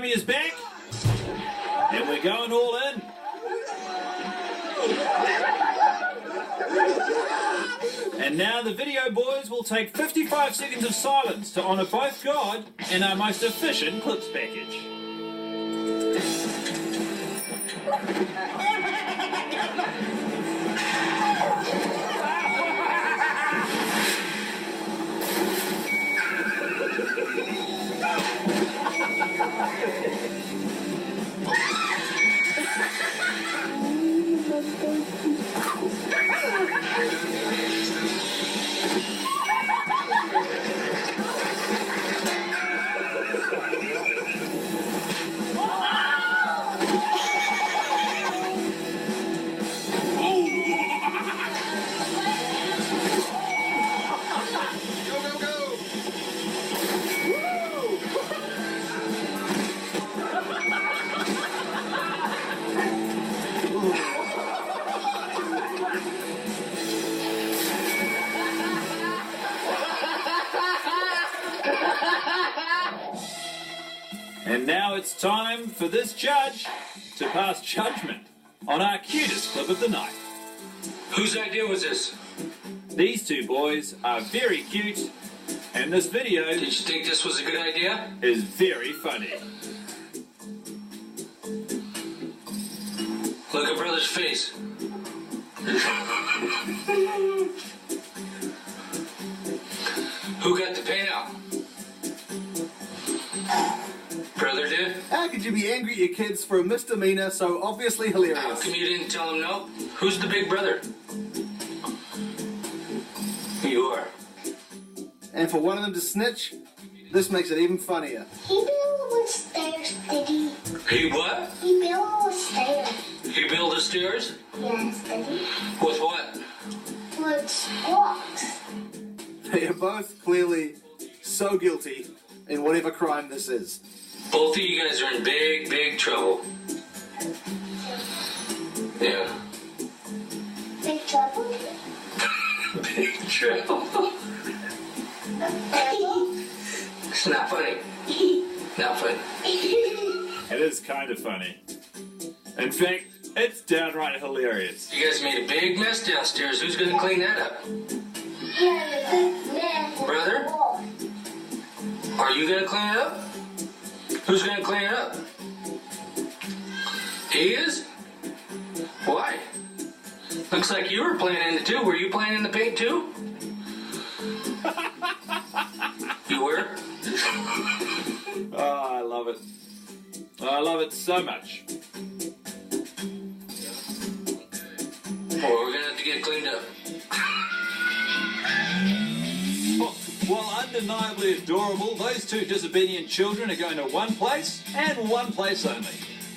Jimmy is back, and we're going all in. And now the video boys will take 55 seconds of silence to honour both God and our most efficient clips package. And now it's time for this judge to pass judgment on our cutest clip of the night. Whose idea was this? These two boys are very cute, and this video Did you think this was a good idea? is very funny. Look at brother's face. Who got the paint out? Brother did? How could you be angry at your kids for a misdemeanor so obviously How hilarious? come you didn't tell him no? Who's the big brother? You are. And for one of them to snitch, this makes it even funnier. He built the stairs, did he? He what? He built the stairs. He built the stairs? Yes, did he? With what? With blocks. They are both clearly so guilty in whatever crime this is. Both of you guys are in big, big trouble. Yeah. Big trouble. Big trouble. It's not funny. Not funny. It is kind of funny. In fact, it's downright hilarious. You guys made a big mess downstairs. Who's gonna clean that up? Yeah, the big man. with Brother? the wall. Are you gonna clean it up? Who's gonna clean it up? He is? Why? Looks like you were playing in it too. Were you playing in the paint too? You were? Oh, I love it. I love it so much. Well, we're gonna have to get cleaned up. While undeniably adorable, those two disobedient children are going to one place, and one place only.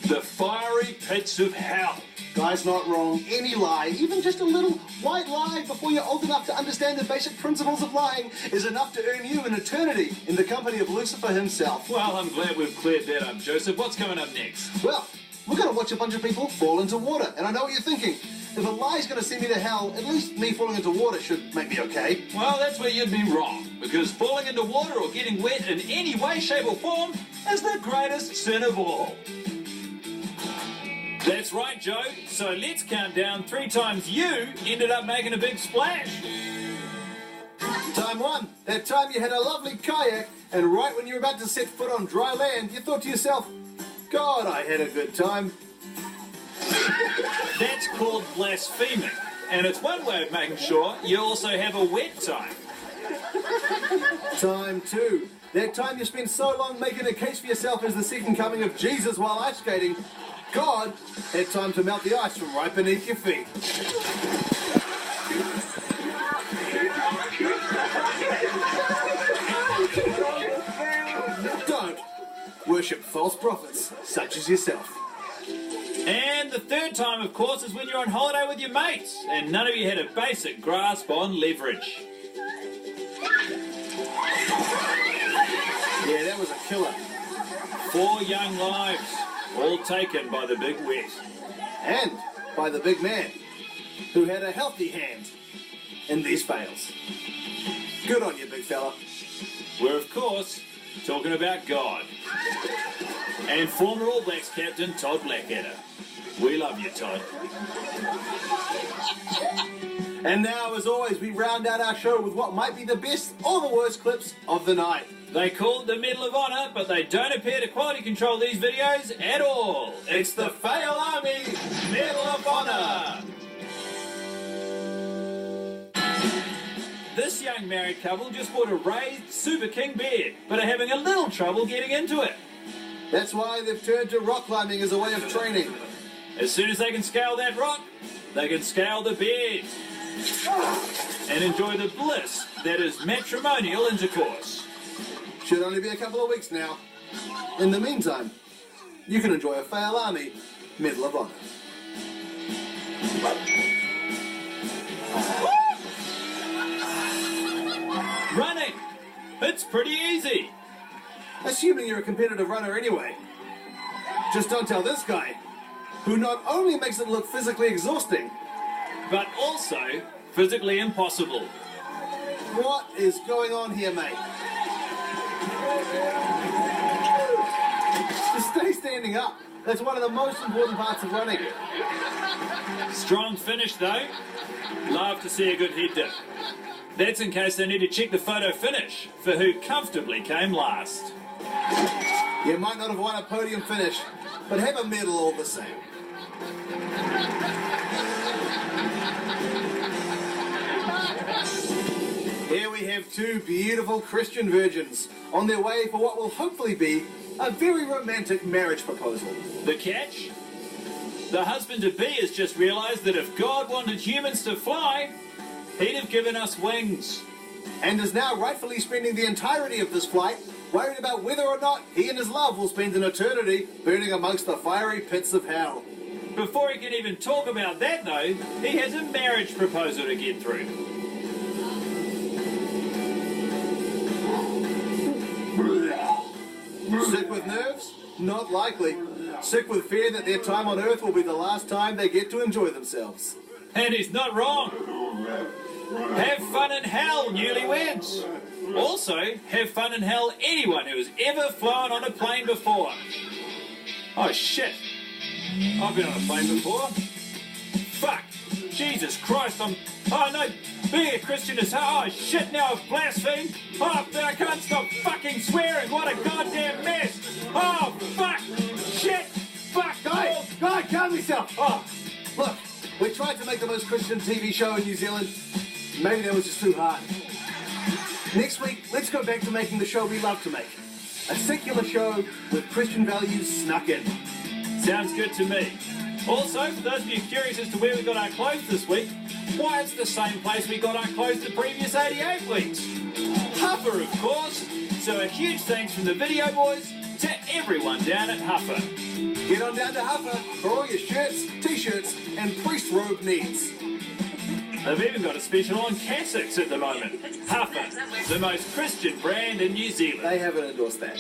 The fiery pits of hell. Guy's not wrong. Any lie, even just a little white lie before you're old enough to understand the basic principles of lying, is enough to earn you an eternity in the company of Lucifer himself. Well, I'm glad we've cleared that up, Joseph. What's coming up next? Well, we're going to watch a bunch of people fall into water. And I know what you're thinking. If a lie's going to send me to hell, at least me falling into water should make me okay. Well, that's where you'd be wrong, because falling into water or getting wet in any way, shape or form is the greatest sin of all. That's right, Joe. So let's count down 3 times you ended up making a big splash. Time 1. That time you had a lovely kayak, and right when you were about to set foot on dry land, you thought to yourself, God, I had a good time. That's called blaspheming, and it's one way of making sure you also have a wet time. Time 2. That time you spent so long making a case for yourself as the second coming of Jesus while ice skating, God had time to melt the ice from right beneath your feet. Don't worship false prophets such as yourself. And the third time, of course, is when you're on holiday with your mates and none of you had a basic grasp on leverage. Yeah, that was a killer. 4 young lives, all taken by the big wet. And by the big man, who had a healthy hand in these fails. Good on you, big fella. We're, of course, talking about God. And former All Blacks captain Todd Blackadder. We love you, Todd. And now, as always, we round out our show with what might be the best or the worst clips of the night. They call it the Medal of Honor, but they don't appear to quality control these videos at all. It's the Fail Army Medal of Honor. This young married couple just bought a raised Super King bed, but are having a little trouble getting into it. That's why they've turned to rock climbing as a way of training. As soon as they can scale that rock, they can scale the bed and enjoy the bliss that is matrimonial intercourse. Should only be a couple of weeks now. In the meantime, you can enjoy a Fail Army Medal of Honor. Running! It's pretty easy. Assuming you're a competitive runner anyway. Just don't tell this guy, who not only makes it look physically exhausting, but also physically impossible. What is going on here, mate? Just stay standing up. That's one of the most important parts of running. Strong finish though. Love to see a good head dip. That's in case they need to check the photo finish for who comfortably came last. You might not have won a podium finish, but have a medal all the same. Here we have two beautiful Christian virgins on their way for what will hopefully be a very romantic marriage proposal. The catch? The husband-to-be has just realised that if God wanted humans to fly, he'd have given us wings. And is now rightfully spending the entirety of this flight worried about whether or not he and his love will spend an eternity burning amongst the fiery pits of hell. Before he can even talk about that though, he has a marriage proposal to get through. Sick with nerves? Not likely. Sick with fear that their time on Earth will be the last time they get to enjoy themselves. And he's not wrong. Have fun in hell, newlyweds. Also, have fun in hell, anyone who has ever flown on a plane before. Oh shit. I've been on a plane before. Fuck. Jesus Christ, Oh no, being a Christian is... Oh shit, now I've blasphemed. Oh, I can't stop fucking swearing. What a goddamn mess. Oh, fuck. Shit. Fuck. Guy, calm yourself. Oh, look, we tried to make the most Christian TV show in New Zealand. Maybe that was just too hard. Next week, let's go back to making the show we love to make. A secular show with Christian values snuck in. Sounds good to me. Also, for those of you curious as to where we got our clothes this week, why, it's the same place we got our clothes the previous 88 weeks. Huffer, of course. So a huge thanks from the video boys to everyone down at Huffer. Get on down to Huffer for all your shirts, t-shirts, and priest robe needs. They've even got a special on cassocks at the moment. Huffer, the most Christian brand in New Zealand. They haven't endorsed that.